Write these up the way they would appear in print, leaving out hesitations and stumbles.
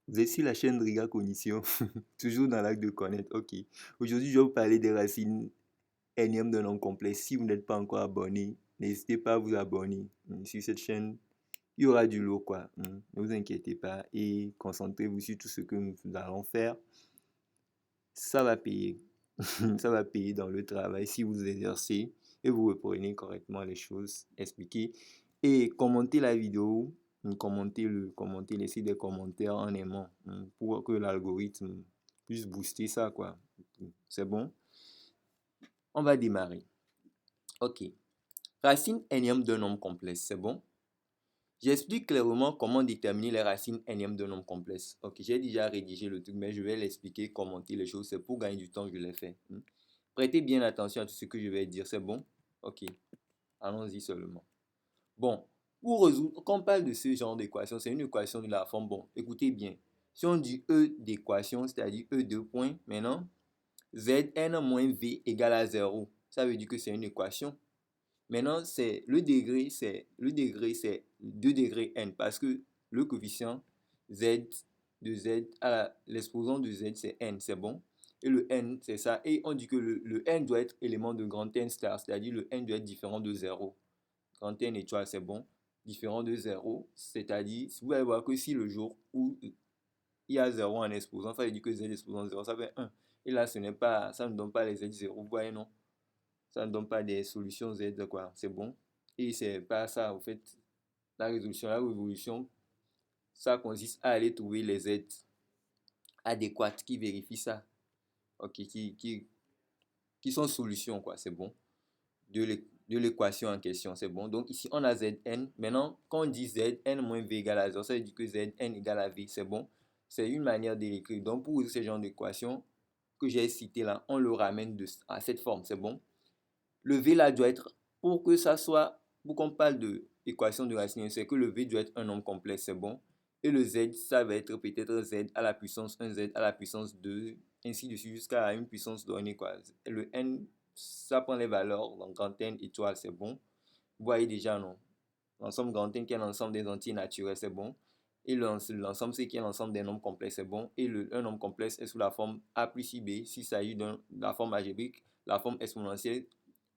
Vous êtes sur la chaîne Riga Cognition, toujours dans l'acte de connaître. Ok. Aujourd'hui, je vais vous parler des racines énièmes d'un nombre complexe. Si vous n'êtes pas encore abonné, n'hésitez pas à vous abonner sur cette chaîne. Il y aura du lourd, quoi. Ne vous inquiétez pas et concentrez-vous sur tout ce que nous allons faire. Ça va payer. Ça va payer dans le travail si vous exercez et vous reprenez correctement les choses expliquées. Et commentez la vidéo, commentez, laissez des commentaires en aimant pour que l'algorithme puisse booster ça, quoi. C'est bon? On va démarrer. Ok. Racine énième d'un nombre complexe, c'est bon? J'explique clairement comment déterminer les racines énièmes d'un nombre complexe. Ok, j'ai déjà rédigé le truc, mais je vais l'expliquer, commenter les choses. C'est pour gagner du temps que je l'ai fait. Prêtez bien attention à tout ce que je vais dire, c'est bon? Ok, allons-y seulement. Bon, pour résoudre, quand on parle de ce genre d'équation, c'est une équation de la forme, bon, écoutez bien. Si on dit E d'équation, c'est-à-dire E deux points, maintenant, Zn moins V égale à 0. Ça veut dire que c'est une équation. Maintenant, c'est 2 degrés n parce que le coefficient z de z à l'exposant de z, c'est n, c'est bon. Et le n, c'est ça. Et on dit que le n doit être élément de grand N star, c'est-à-dire le n doit être différent de 0. Grand N étoile, c'est bon. Différent de 0, c'est-à-dire, vous allez voir que si le jour où il y a 0 en exposant, ça veut dire que z exposant 0, ça fait 1. Et là, ça ne donne pas les z0, vous voyez, non? Ça ne donne pas des solutions Z, quoi. C'est bon. Et c'est pas ça, en fait. La révolution, ça consiste à aller trouver les Z adéquates qui vérifient ça. Ok, qui sont solutions, quoi. C'est bon. De l'équation en question, c'est bon. Donc ici, on a Zn. Maintenant, quand on dit Zn moins V égale à 0, ça veut dire que Zn égale à V. C'est bon. C'est une manière de l'écrire. Donc pour ce genre d'équation que j'ai cité là, on le ramène à cette forme. C'est bon. Le V là doit être, pour que ça soit, pour qu'on parle de équation de racine, c'est que le V doit être un nombre complexe, c'est bon. Et le Z, ça va être peut-être Z à la puissance 1, Z à la puissance 2, ainsi de suite jusqu'à une puissance donnée, quoi. Le N, ça prend les valeurs dans grand N étoile, c'est bon. Vous voyez déjà, non? L'ensemble grand N qui est l'ensemble des entiers naturels, c'est bon. Et l'ensemble C qui est l'ensemble des nombres complexes, c'est bon. Et un nombre complexe est sous la forme A plus IB, s'il s'agit de la forme algébrique, la forme exponentielle,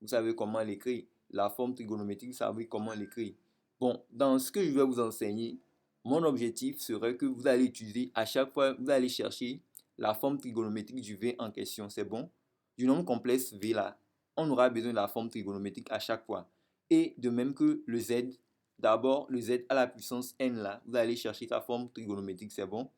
vous savez comment l'écrire. La forme trigonométrique, vous savez comment l'écrire. Bon, dans ce que je vais vous enseigner, mon objectif serait que vous allez utiliser à chaque fois, vous allez chercher la forme trigonométrique du V en question, c'est bon? Du nombre complexe V là, on aura besoin de la forme trigonométrique à chaque fois. Et de même que le Z, d'abord le Z à la puissance N là, vous allez chercher sa forme trigonométrique, c'est bon?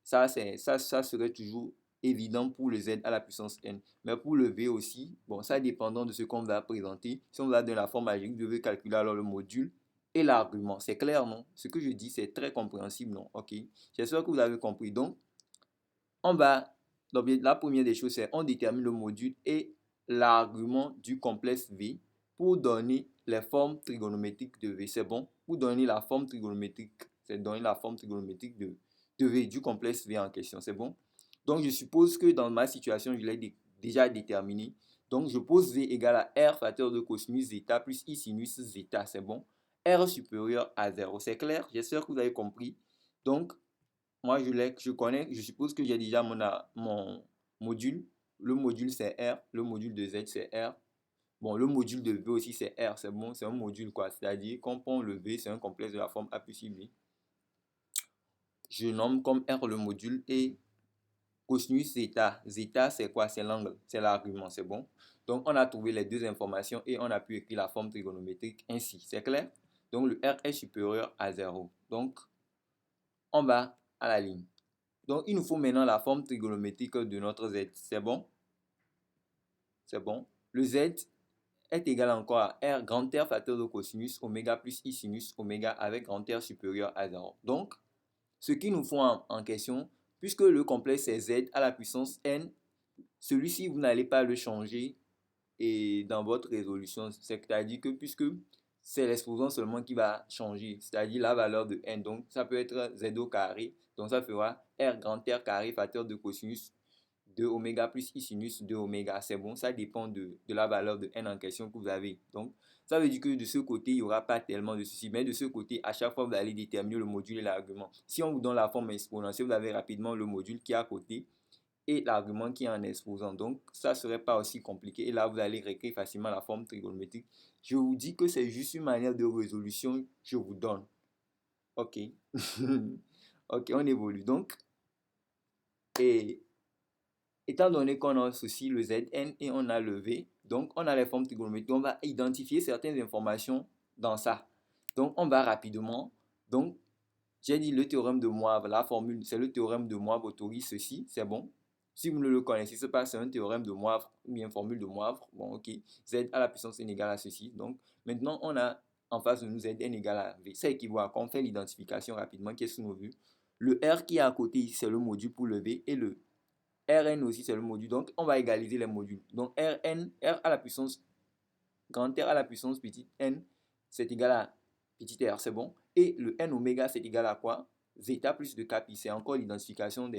Ça serait toujours évident pour le Z à la puissance N. Mais pour le V aussi, bon, ça dépendant de ce qu'on va présenter. Si on va donner la forme algébrique, vous devez calculer alors le module et l'argument. C'est clair, non? Ce que je dis, c'est très compréhensible, non? Ok. J'espère que vous avez compris. Donc, on va, la première des choses, c'est on détermine le module et l'argument du complexe V pour donner les formes trigonométriques de V. C'est bon? Pour donner la forme trigonométrique, c'est donner la forme trigonométrique de V, du complexe V en question. C'est bon? Donc, je suppose que dans ma situation, je l'ai déjà déterminé. Donc, je pose V égale à R facteur de cosinus zeta plus I sinus zeta. C'est bon? R supérieur à 0. C'est clair? J'espère que vous avez compris. Donc, moi, je connais, je suppose que j'ai déjà mon module. Le module, c'est R. Le module de Z, c'est R. Bon, le module de V aussi, c'est R. C'est bon, c'est un module, quoi. C'est-à-dire qu'on prend le V, c'est un complexe de la forme A plus B. Je nomme comme R le module et cosinus zeta. Zeta, c'est quoi? C'est l'angle, c'est l'argument, c'est bon. Donc, on a trouvé les deux informations et on a pu écrire la forme trigonométrique ainsi. C'est clair? Donc, le R est supérieur à 0. Donc, on va à la ligne. Donc, il nous faut maintenant la forme trigonométrique de notre Z. C'est bon? C'est bon. Le Z est égal encore à R grand R facteur de cosinus oméga plus I sinus oméga avec grand R supérieur à 0. Donc, ce qu'il nous faut en question, puisque le complexe est Z à la puissance N, celui-ci, vous n'allez pas le changer et dans votre résolution. C'est-à-dire que puisque c'est l'exposant seulement qui va changer, c'est-à-dire la valeur de N. Donc, ça peut être Z au carré. Donc, ça fera R grand R carré facteur de cosinus 2 oméga plus I sinus 2 oméga, c'est bon, ça dépend de la valeur de n en question que vous avez. Donc, ça veut dire que de ce côté, il n'y aura pas tellement de soucis, mais de ce côté, à chaque fois, vous allez déterminer le module et l'argument. Si on vous donne la forme exponentielle, vous avez rapidement le module qui est à côté et l'argument qui est en exposant. Donc, ça ne serait pas aussi compliqué. Et là, vous allez réécrire facilement la forme trigonométrique. Je vous dis que c'est juste une manière de résolution que je vous donne. Ok. Ok, on évolue. Donc, et étant donné qu'on a ceci, le Zn, et on a le V, donc on a les formes trigonométriques, on va identifier certaines informations dans ça. Donc, on va rapidement. Donc, j'ai dit le théorème de Moivre, la formule, c'est le théorème de Moivre autorise ceci, c'est bon. Si vous ne le connaissez pas, c'est un théorème de Moivre, ou bien formule de Moivre. Bon, ok. Z à la puissance n égale à ceci. Donc, maintenant, on a en face de nous Zn égale à V. Ça équivaut à qu'on fait l'identification rapidement qui est sous nos vues. Le R qui est à côté ici, c'est le module pour le V, et le Rn aussi, c'est le module. Donc, on va égaliser les modules. Donc, Rn, R à la puissance, grand R à la puissance petite n, c'est égal à petit r, c'est bon. Et le n oméga, c'est égal à quoi? Zeta plus de k pi. C'est encore l'identification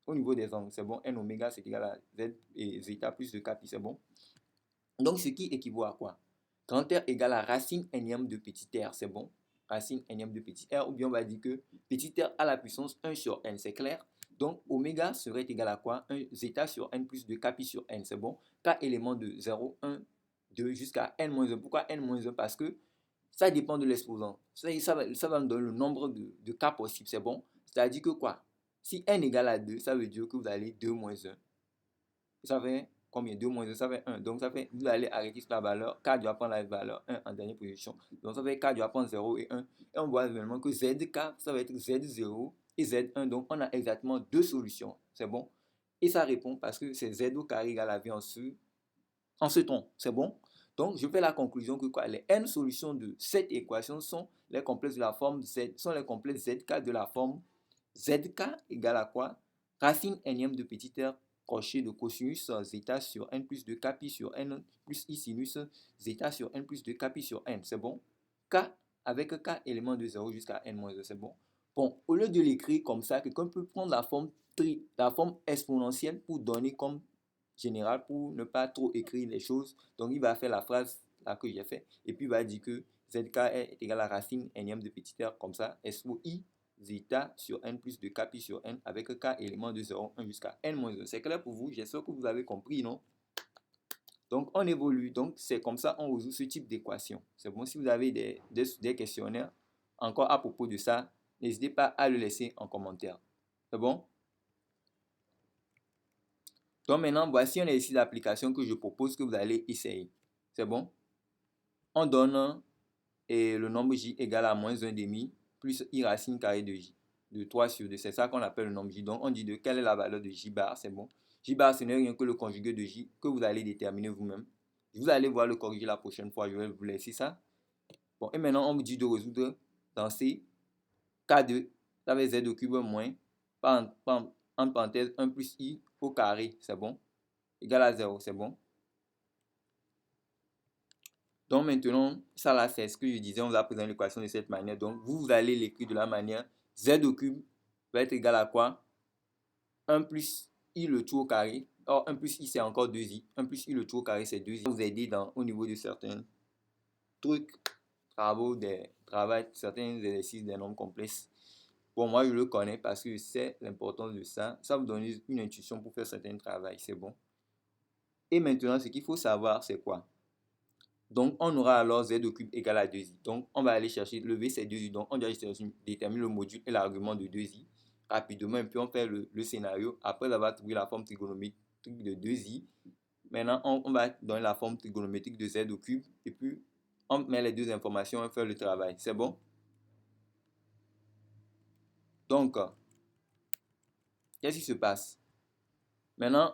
au niveau des angles, c'est bon. N oméga, c'est égal à z et zeta plus de k pi, c'est bon. Donc, ce qui équivaut à quoi? Grand R égale à racine nème de petit r, c'est bon. Racine nème de petit r, ou bien on va dire que petit r à la puissance 1 sur n, c'est clair. Donc, oméga serait égal à quoi? 1 zeta sur n plus de k pi sur n, c'est bon. K élément de 0, 1, 2 jusqu'à n-1. Pourquoi n-1? Parce que ça dépend de l'exposant. Ça va me donner le nombre de cas possibles, c'est bon. C'est-à-dire que quoi? Si n égale à 2, ça veut dire que vous allez 2 moins 1. Ça fait combien? 2 moins 1, ça fait 1. Donc, ça fait, vous allez arrêter sur la valeur. K doit prendre la valeur 1 en dernière position. Donc, ça fait K doit prendre 0 et 1. Et on voit évidemment que ZK, ça va être Z0 et Z1. Donc, on a exactement deux solutions. C'est bon. Et ça répond parce que c'est Z au carré égale à V en ce ton. C'est bon. Donc, je fais la conclusion que quoi? Les n solutions de cette équation sont les complexes de la forme Z, sont les complexes ZK de la forme ZK égale à quoi? Racine nème de petit r crochet de cosinus zeta sur n plus 2 k pi sur n plus i sinus zeta sur n plus 2 k pi sur n. C'est bon? K avec k élément de 0 jusqu'à n-1. C'est bon? Bon, au lieu de l'écrire comme ça, quelqu'un peut prendre la forme exponentielle pour donner comme général pour ne pas trop écrire les choses. Donc, il va faire la phrase là que j'ai fait et puis il va dire que ZK est égal à racine nème de petit r comme ça, SOI zeta sur n plus de k pi sur n avec k élément de 0, 1 jusqu'à n-1. C'est clair pour vous? J'espère que vous avez compris, non? Donc, on évolue. Donc, c'est comme ça on résout ce type d'équation. C'est bon, si vous avez des questionnaires encore à propos de ça, n'hésitez pas à le laisser en commentaire. C'est bon? Donc maintenant, voici un exercice d'application que je propose que vous allez essayer. C'est bon? On donne le nombre j égale à moins 1 demi plus i racine carrée de j. De 3 sur 2. C'est ça qu'on appelle le nombre j. Donc on dit de quelle est la valeur de j bar. C'est bon? J bar, ce n'est rien que le conjugué de j que vous allez déterminer vous-même. Vous allez voir le corriger la prochaine fois. Je vais vous laisser ça. Bon, et maintenant, on vous dit de résoudre dans C K2. Ça va z au cube moins, en parenthèse, 1 plus i au carré. C'est bon? Égal à 0, c'est bon? Donc maintenant, ça là, c'est ce que je disais, on vous a présenté l'équation de cette manière. Donc vous allez l'écrire de la manière z au cube va être égal à quoi? 1 plus i le tout au carré. Or, 1 plus i, c'est encore 2i. 1 plus i le tout au carré, c'est 2i. Ça va vous aider au niveau de certains trucs, certains exercices des nombres complexes. Bon, moi, je le connais parce que c'est l'importance de ça. Ça vous donne une intuition pour faire certains travaux. C'est bon. Et maintenant, ce qu'il faut savoir, c'est quoi? Donc, on aura alors z au cube égale à 2i. Donc, on va aller chercher le v, c'est 2i. Donc, on doit déterminer le module et l'argument de 2i rapidement. Et puis, on fait le scénario. Après avoir trouvé la forme trigonométrique de 2i, maintenant, on va donner la forme trigonométrique de z au cube. Et puis, on met les deux informations et on fait le travail. C'est bon? Donc, qu'est-ce qui se passe? Maintenant,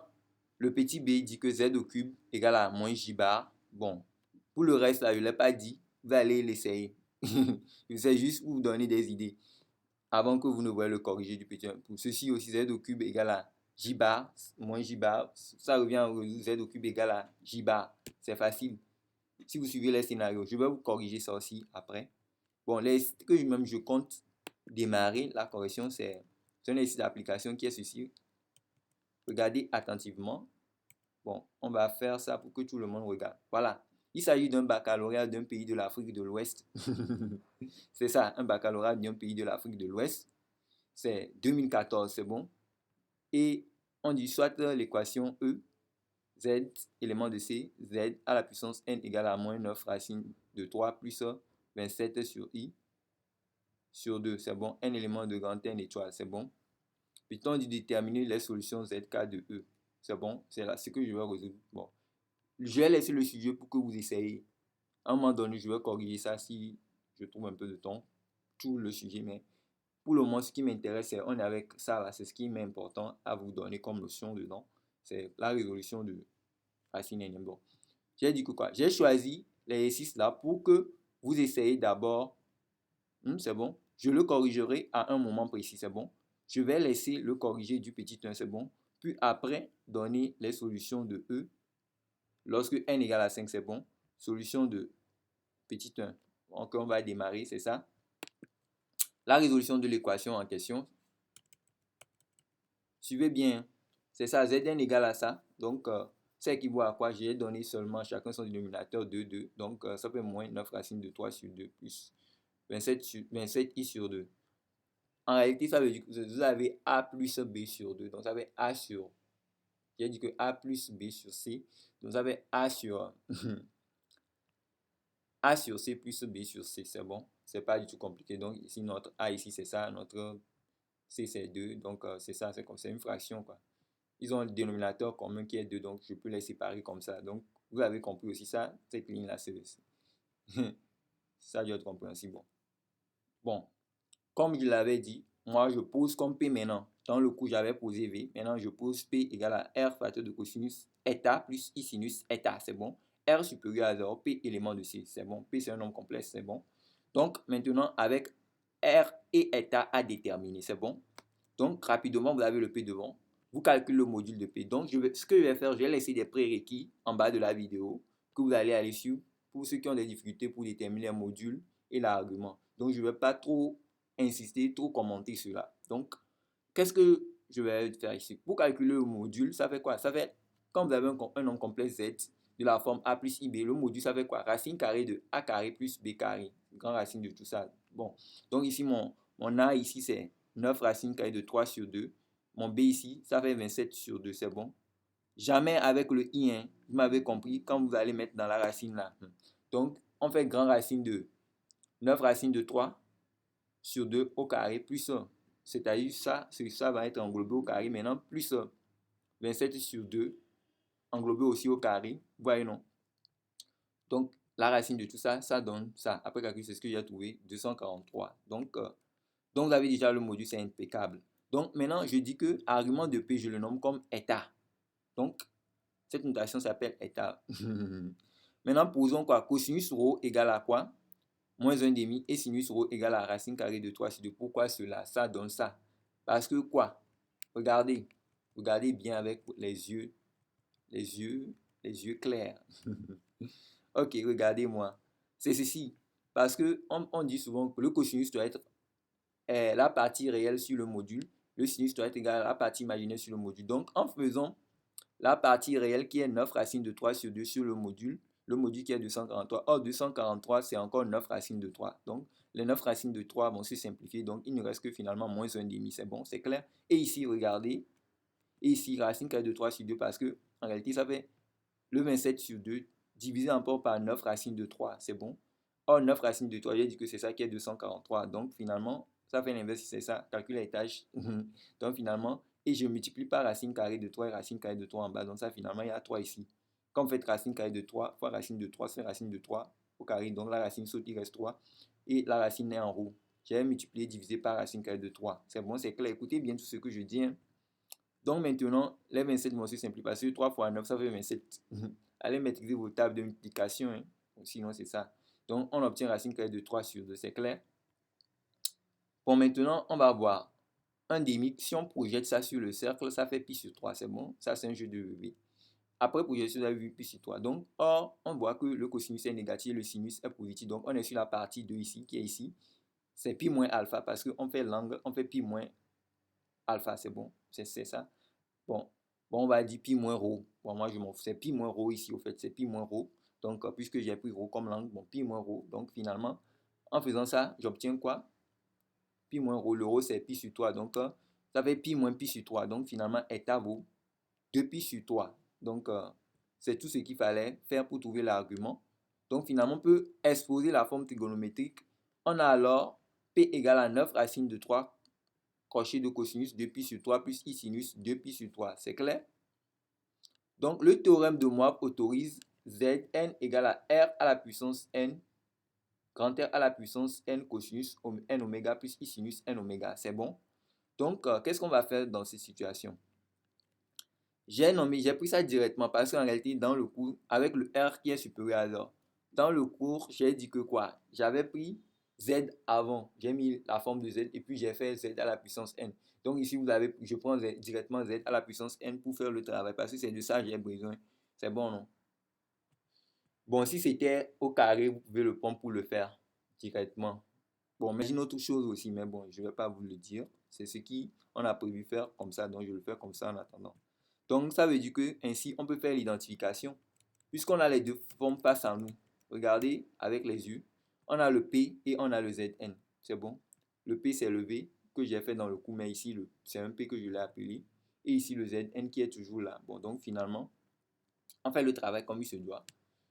le petit b dit que z au cube égale à moins j bar. Bon, pour le reste, là, je ne l'ai pas dit. Vous allez l'essayer. C'est juste pour vous donner des idées. Avant que vous ne voyez le corriger du petit 1. Pour ceci aussi, z au cube égale à j bar moins j bar. Ça revient à z au cube égale à j bar. C'est facile. Si vous suivez les scénarios, je vais vous corriger ça aussi après. Bon, que je compte démarrer la correction, c'est un exercice d'application qui est ceci. Regardez attentivement. Bon, on va faire ça pour que tout le monde regarde. Voilà. Il s'agit d'un baccalauréat d'un pays de l'Afrique de l'Ouest. C'est ça, un baccalauréat d'un pays de l'Afrique de l'Ouest. C'est 2014, c'est bon. Et on dit soit l'équation E, Z, élément de C, Z à la puissance n égale à moins 9 racine de 3 plus 27 sur I sur 2, c'est bon. N élément de grand N étoile, c'est bon. Puis on dit déterminer les solutions ZK de E. C'est bon, c'est là ce que je vais résoudre. Bon, je vais laisser le sujet pour que vous essayez. À un moment donné, je vais corriger ça si je trouve un peu de temps, tout le sujet, mais pour le moment, ce qui m'intéresse, c'est on est avec ça là, c'est ce qui m'est important à vous donner comme notion dedans. C'est la résolution de racine n. Bon, j'ai dit que quoi? J'ai choisi l'exercice là pour que vous essayez d'abord. C'est bon. Je le corrigerai à un moment précis, c'est bon. Je vais laisser le corriger du petit 1, c'est bon. Puis après, donner les solutions de E. Lorsque n égale à 5, c'est bon. Solution de petit 1. Donc on va démarrer, c'est ça. La résolution de l'équation en question. Suivez bien. C'est ça, Zn égale à ça. Donc, ça équivaut à quoi? J'ai donné seulement chacun son dénominateur 2, 2. Donc, ça fait moins 9 racines de 3 sur 2 plus 27 i sur 2. En réalité, ça veut dire que vous avez A plus B sur 2. Donc, ça fait A sur. J'ai dit que A plus B sur C. Donc, ça fait A sur A sur C plus B sur C. C'est bon. C'est pas du tout compliqué. Donc, ici, notre A ici, c'est ça. Notre C, c'est 2. Donc, c'est ça. C'est une fraction, quoi. Ils ont un dénominateur commun qui est 2. Donc, je peux les séparer comme ça. Donc, vous avez compris aussi ça. Cette ligne-là, c'est ça doit être compréhensible. Bon. Comme je l'avais dit, moi je pose comme P maintenant. Dans le coup, j'avais posé V. Maintenant, je pose P égale à R facteur de cosinus eta plus I sinus eta. C'est bon. R supérieur à 0, P élément de C. C'est bon. P c'est un nombre complexe. C'est bon. Donc, maintenant, avec R et eta à déterminer. C'est bon. Donc, rapidement, vous avez le P devant. Vous calculez le module de P. Donc, ce que je vais faire, je vais laisser des prérequis en bas de la vidéo que vous allez aller sur pour ceux qui ont des difficultés pour déterminer un module et l'argument. Donc, je ne vais pas trop insister, trop commenter cela. Donc, qu'est-ce que je vais faire ici? Pour calculer le module, ça fait quoi? Ça fait, quand vous avez un nombre complexe Z de la forme A plus IB, le module, ça fait quoi? Racine carrée de A carré plus B carré. Grand racine de tout ça. Bon, donc ici, mon A ici, c'est 9 racines carrées de 3 sur 2. Mon B ici, ça fait 27 sur 2, c'est bon. Jamais avec le I, hein. Vous m'avez compris, quand vous allez mettre dans la racine là. Donc, on fait grand racine de 9 racines de 3 sur 2 au carré plus 1. C'est-à-dire ça va être englobé au carré maintenant plus 27 sur 2 englobé aussi au carré. Vous voyez non? Donc la racine de tout ça, ça donne ça. Après calcul, c'est ce que j'ai trouvé, 243. Donc vous avez déjà le module, c'est impeccable. Donc maintenant, je dis que argument de P, je le nomme comme état. Donc cette notation s'appelle état. Maintenant, posons quoi? Cosinus rho égale à quoi? Moins 1 demi et sinus rho égale à racine carrée de 3 sur 2. Pourquoi cela? Ça donne ça. Parce que quoi? Regardez. Regardez bien avec les yeux clairs. Ok, regardez-moi. C'est ceci. Parce que on dit souvent que le cosinus doit être la partie réelle sur le module. Le sinus doit être égal à la partie imaginaire sur le module. Donc, en faisant la partie réelle qui est 9 racines de 3 sur 2 sur le module qui est 243. Or, 243, c'est encore 9 racines de 3. Donc, les 9 racines de 3 vont se simplifier. Donc, il ne reste que finalement moins 1 demi. C'est bon, c'est clair. Et ici, regardez. Et ici, racine carrée de 3 sur 2 parce que, en réalité, ça fait le 27 sur 2 divisé encore par 9 racines de 3. C'est bon. Or, 9 racines de 3, j'ai dit que c'est ça qui est 243. Donc, finalement, ça fait l'inverse, c'est ça. Calcul à étage. Donc, finalement, et je multiplie par racine carrée de 3 et racine carrée de 3 en bas. Donc, ça, finalement, il y a 3 ici. Quand vous faites racine carrée de 3 fois racine de 3, c'est racine de 3 au carré. Donc, la racine saute, il reste 3. Et la racine est en roue. J'ai multiplié, divisé par racine carrée de 3. C'est bon, c'est clair. Écoutez bien tout ce que je dis. Hein. Donc, maintenant, les 27 vont se simplifier. Parce que 3 fois 9, ça fait 27. Allez maîtriser vos tables de multiplication. Hein. Sinon, c'est ça. Donc, on obtient racine carrée de 3 sur 2. C'est clair? Bon, maintenant, on va voir un demi. Si on projette ça sur le cercle, ça fait pi sur 3. C'est bon? Ça, c'est un jeu de V. Après projection, vous avez vu pi sur 3. Donc, or, on voit que le cosinus est négatif et le sinus est positif. Donc, on est sur la partie 2 ici, qui est ici. C'est pi moins alpha parce qu'on fait l'angle, on fait pi moins alpha. C'est bon? C'est ça. Bon. Bon, on va dire pi moins rho. Bon, moi, je m'en fous. C'est pi moins rho ici, au fait. C'est pi moins rho. Donc, puisque j'ai pris rho comme langue, bon, pi moins rho. Donc, finalement, en faisant ça, j'obtiens quoi? Pi moins rho. Le rho, c'est pi sur 3. Donc, ça fait pi moins pi sur 3. Donc, finalement, eta vaut 2 pi sur 3. Donc, c'est tout ce qu'il fallait faire pour trouver l'argument. Donc, finalement, on peut exposer la forme trigonométrique. On a alors P égale à 9 racine de 3 crochet de cosinus 2 pi sur 3 plus I sinus 2 pi sur 3. C'est clair? Donc, le théorème de Moivre autorise Zn égale à R à la puissance n, grand R à la puissance n cosinus n oméga plus I sinus n oméga. C'est bon? Donc, qu'est-ce qu'on va faire dans ces situations? J'ai pris ça directement parce qu'en réalité, dans le cours, avec le R qui est supérieur à 0, dans le cours, j'ai dit que quoi? J'avais pris Z avant, j'ai mis la forme de Z et puis j'ai fait Z à la puissance N. Donc ici, je prends directement Z à la puissance N pour faire le travail parce que c'est de ça que j'ai besoin. C'est bon, non? Bon, si c'était au carré, vous pouvez le prendre pour le faire directement. Bon, mais j'ai une autre chose aussi, mais bon, je ne vais pas vous le dire. C'est ce qu'on a prévu faire comme ça, donc je le fais comme ça en attendant. Donc, ça veut dire que ainsi, on peut faire l'identification. Puisqu'on a les deux formes face à nous, regardez avec les yeux, on a le P et on a le Zn. C'est bon? Le P, c'est le V que j'ai fait dans le coup, mais ici, c'est un P que je l'ai appelé. Et ici, le Zn qui est toujours là. Bon, donc finalement, on fait le travail comme il se doit.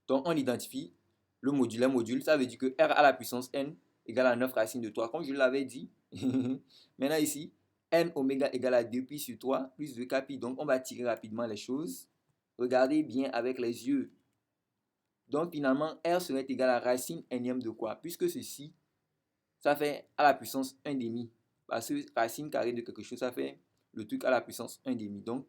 Donc, on identifie le module. Un module, ça veut dire que R à la puissance n égale à 9 racine de 3, comme je l'avais dit. Maintenant ici, n oméga égale à 2 pi sur 3 plus 2 k pi. Donc, on va tirer rapidement les choses. Regardez bien avec les yeux. Donc, finalement, R serait égal à racine nème de quoi? Puisque ceci, ça fait à la puissance 1 demi. Parce que racine carrée de quelque chose, ça fait le truc à la puissance 1 demi. Donc,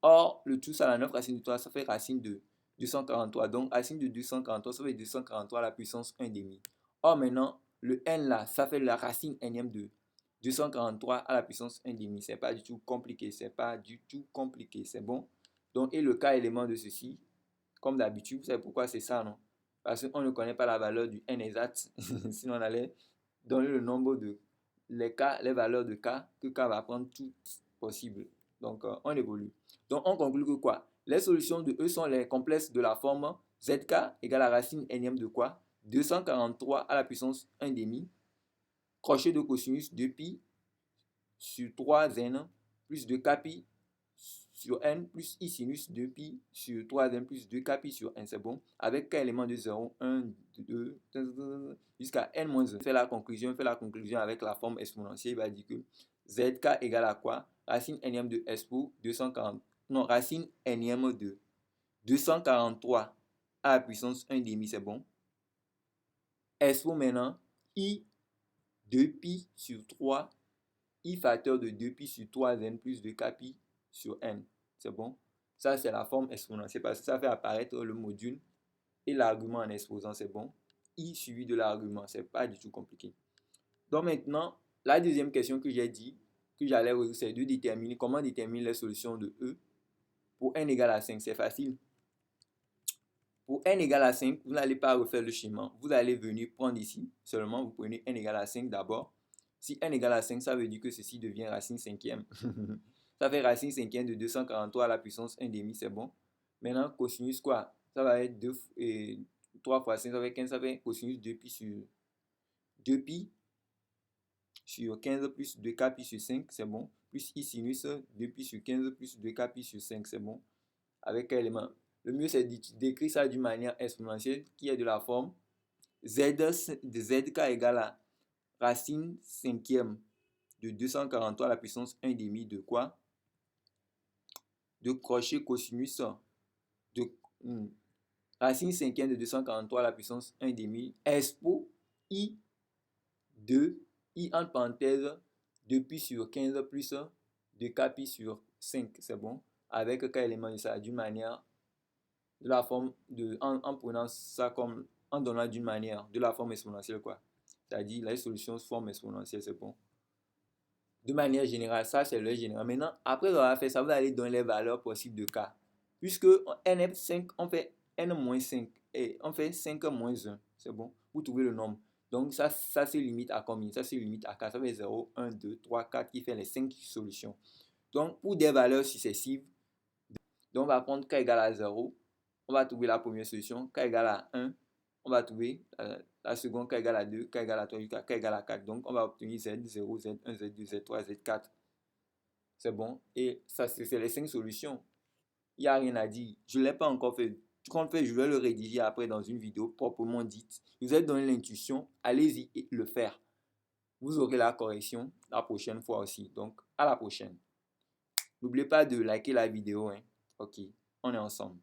or, le tout à la 9 racine de 3, ça fait racine de 243. Donc, racine de 243, ça fait 243 à la puissance 1 demi. Or, maintenant, le n là, ça fait la racine nème de 243 à la puissance 1 demi. C'est pas du tout compliqué. C'est pas du tout compliqué. C'est bon? Donc, et le cas élément de ceci, comme d'habitude, vous savez pourquoi c'est ça, non? Parce qu'on ne connaît pas la valeur du n exact. Sinon, on allait donner le nombre de les valeurs de k que k va prendre toutes possibles. Donc, on évolue. Donc, on conclut que quoi? Les solutions de E sont les complexes de la forme zk égale à racine nème de quoi? 243 à la puissance 1 demi, crochet de cosinus 2 pi sur 3 n plus 2 k pi sur n plus I sinus 2 pi sur 3n plus 2 k pi sur n, c'est bon? Avec k éléments de 0, 1, 2, jusqu'à n-1. Fait la conclusion avec la forme exponentielle, il va dire que zk égale à quoi? Racine nème de expo 240, non, racine nème de 243 à la puissance 1 demi, c'est bon? Expo maintenant, I 2 pi sur 3, I facteur de 2 pi sur 3n plus 2 k pi sur n. C'est bon? Ça, c'est la forme exponentielle parce que ça fait apparaître le module et l'argument en exposant. C'est bon? I suivi de l'argument. C'est pas du tout compliqué. Donc maintenant, la deuxième question que j'ai dit que j'allais résoudre, c'est de déterminer comment déterminer les solutions de E pour n égale à 5. C'est facile. Pour n égale à 5, vous n'allez pas refaire le schéma. Vous allez venir prendre ici. Seulement, vous prenez n égale à 5 d'abord. Si n égale à 5, ça veut dire que ceci devient racine cinquième. Ça fait racine cinquième de 243 à la puissance 1 demi, c'est bon. Maintenant, cosinus quoi? Ça va être 3 fois 5, ça fait 15, ça fait cosinus 2 pi sur 2 pi sur 15 plus 2 k pi sur 5, c'est bon. Plus I sinus 2 pi sur 15 plus 2 k pi sur 5, c'est bon. Avec quel élément? Le mieux, c'est d'écrire ça d'une manière exponentielle qui est de la forme zk égale à racine cinquième de 243 à la puissance 1 demi de quoi? De crochet cosinus de racine cinquième de 243 à la puissance 1 demi expo I 2, I entre parenthèses 2 pi sur 15 plus 2 k pi sur 5, c'est bon? Avec quel élément de ça? D'une manière de la forme en prenant ça comme en donnant d'une manière de la forme exponentielle quoi. C'est-à-dire la solution sous forme exponentielle, c'est bon. De manière générale, ça c'est le général. Maintenant, après avoir fait ça, vous allez donner les valeurs possibles de k. Puisque n est 5, on fait n-5 et on fait 5-1, c'est bon, vous trouvez le nombre. Donc ça se limite à combien? Ça se limite à 4, ça fait 0, 1, 2, 3, 4 qui fait les 5 solutions. Donc pour des valeurs successives, Donc, on va prendre k égale à 0. On va trouver la première solution. K égale à 1. On va trouver la seconde, k égale à 2, k égale à 3, k égale à 4. Donc, on va obtenir Z0, Z1, Z2, Z3, Z4. C'est bon. Et ça, c'est les 5 solutions. Il n'y a rien à dire. Je ne l'ai pas encore fait. Tu comptes faire, je vais le rédiger après dans une vidéo proprement dite. Je vous ai donné l'intuition. Allez-y et le faire. Vous aurez la correction la prochaine fois aussi. Donc, à la prochaine. N'oubliez pas de liker la vidéo. Hein. Ok, on est ensemble.